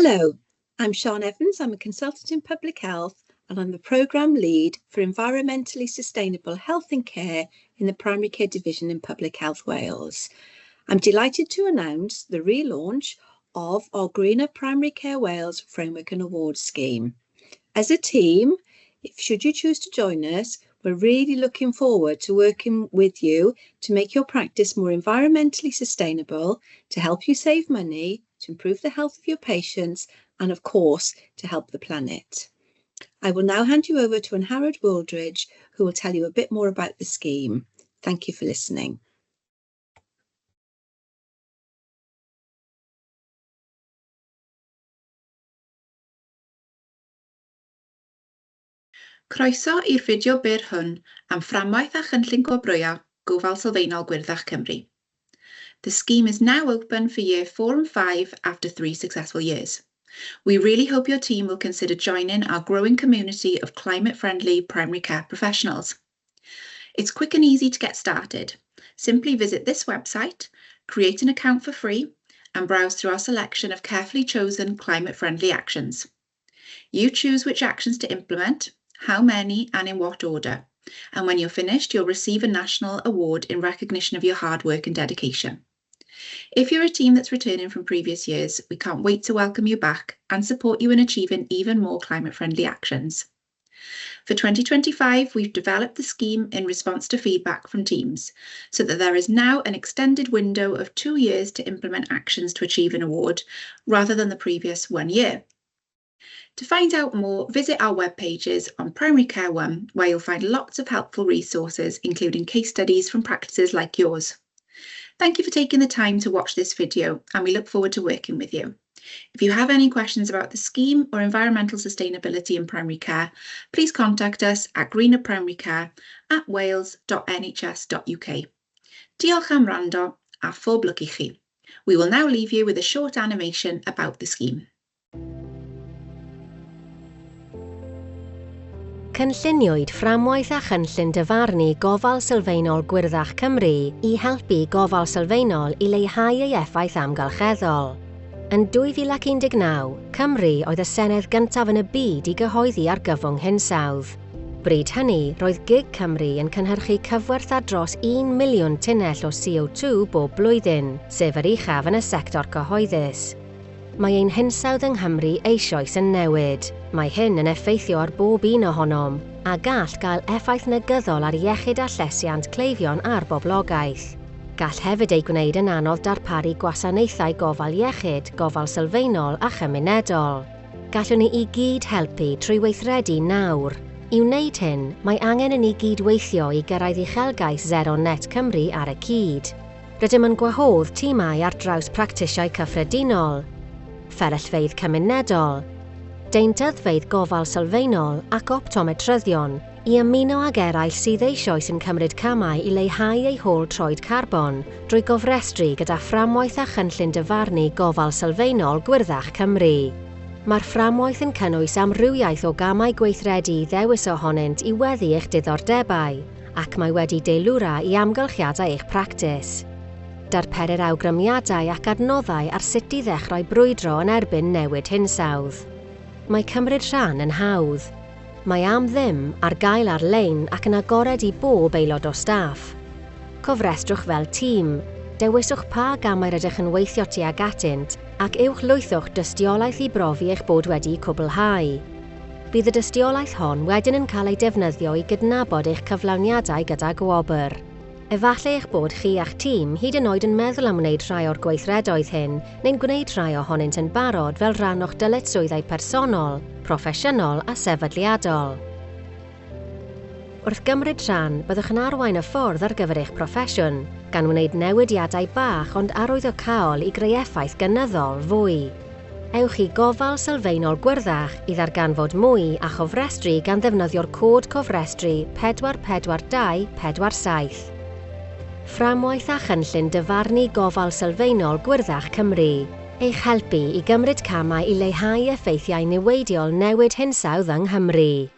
Hello, I'm Sian Evans. I'm a consultant in public health and I'm the programme lead for environmentally sustainable health and care in the Primary Care Division in Public Health Wales. I'm delighted to announce the relaunch of our Greener Primary Care Wales Framework and Awards scheme. As a team, should you choose to join us, we're really looking forward to working with you to make your practice more environmentally sustainable, to help you save money, to improve the health of your patients, and of course, to help the planet. I will now hand you over to Angharad Wooldridge, who will tell you a bit more about the scheme. Thank you for listening. Croeso i'r fideo byr hwn am Fframwaith a Chynllun Gwobrwyo, Gofal Sylfaenol Gwyrddach Cymru. The scheme is now open for year 4 and 5 after 3 successful years. We really hope your team will consider joining our growing community of climate-friendly primary care professionals. It's quick and easy to get started. Simply visit this website, create an account for free, and browse through our selection of carefully chosen climate-friendly actions. You choose which actions to implement, how many and in what order, and when you're finished, you'll receive a national award in recognition of your hard work and dedication. If you're a team that's returning from previous years, we can't wait to welcome you back and support you in achieving even more climate-friendly actions. For 2025, we've developed the scheme in response to feedback from teams, so that there is now an extended window of 2 years to implement actions to achieve an award, rather than the previous 1 year. To find out more, visit our web pages on Primary Care 1, where you'll find lots of helpful resources, including case studies from practices like yours. Thank you for taking the time to watch this video, and we look forward to working with you. If you have any questions about the scheme or environmental sustainability in primary care, please contact us at greenerprimarycare@wales.nhs.uk. Diolch am wrando a phob lwc I chi. We will now leave you with a short animation about the scheme. Cynlluniwyd Fframwaith a Chynllun dyfarnu Gofal Sylfaenol Gwyrddach Cymru i helpu Gofal Sylfaenol i leihau ei effaith amgylcheddol. Yn 2019, Cymru oedd y senedd gyntaf yn y byd i gyhoeddi argyfwng hinsawdd. Bryd hynny, roedd GIG Cymru yn cynhyrchu cyfwerth ar dros 1 miliwn tunnell o CO2 bob blwyddyn, sef yr uchaf yn y sector cyhoeddus. Mae ein hinsawdd yng Nghymru eisoes yn newid. Mae hyn yn effeithio ar bob un ohonom, a gall gael effaith negyddol ar iechyd a llesiant cleifion a'r boblogaeth. Gall hefyd ei gwneud yn anodd darparu gwasanaethau gofal iechyd, gofal sylfaenol a chymunedol. Gallwn ni i gyd helpu trwy weithredu nawr. I wneud hyn, mae angen i ni gydweithio i gyrraedd uchelgais Zero Net Cymru ar y cyd. Rydym yn gwahodd timau ar draws practisiau cyffredinol, fferyllfeydd cymunedol, deintyddfeydd gofal sylfaenol ac optometryddion i ymuno ag eraill sydd eisoes yn cymryd camau i leihau ei hôl troed carbon drwy gofrestru gyda Fframwaith a Chynllun dyfarnu Gofal Sylfaenol Gwyrddach Cymru. Mae'r fframwaith yn cynnwys amrywiaeth o gamau gweithredu ddewis ohonynt i weddi eich diddordebau, ac mae wedi deilwra i amgylchiadau eich practis. Darperir awgrymiadau ac adnoddau ar sut i ddechrau brwydro yn erbyn newid hinsawdd. Mae cymryd rhan yn hawdd. Mae am ddim ar gael ar-lein ac yn agored i bob aelod o staff. Cofrestrwch fel tîm, dewiswch pa gamau rydych yn weithio tuag atynt ac uwchlwythwch dystiolaeth i brofi eich bod wedi cwblhau. Bydd y dystiolaeth hon wedyn yn cael ei defnyddio i gydnabod eich cyflawniadau gyda gwobr. Efallai eich bod chi a'ch tîm hyd yn oed yn meddwl am wneud rhai o'r gweithredoedd hyn neu'n gwneud rhai ohonynt yn barod fel rhan o'ch dyletswyddau personol, proffesiynol a sefydliadol. Wrth gymryd rhan, byddwch yn arwain y ffordd ar gyfer eich proffesiwn, gan wneud newidiadau bach ond arwyddocaol i greu effaith gynyddol fwy. Ewch i Gofal Sylfaenol Gwyrddach i ddarganfod mwy a chofrestru gan ddefnyddio'r cod cofrestru 44247. Fframwaith a Chynllun dyfarnu Gofal Sylfaenol Gwyrddach Cymru. Eich helpu i gymryd camau i leihau effeithiau niweidiol newid hinsawdd yng Nghymru.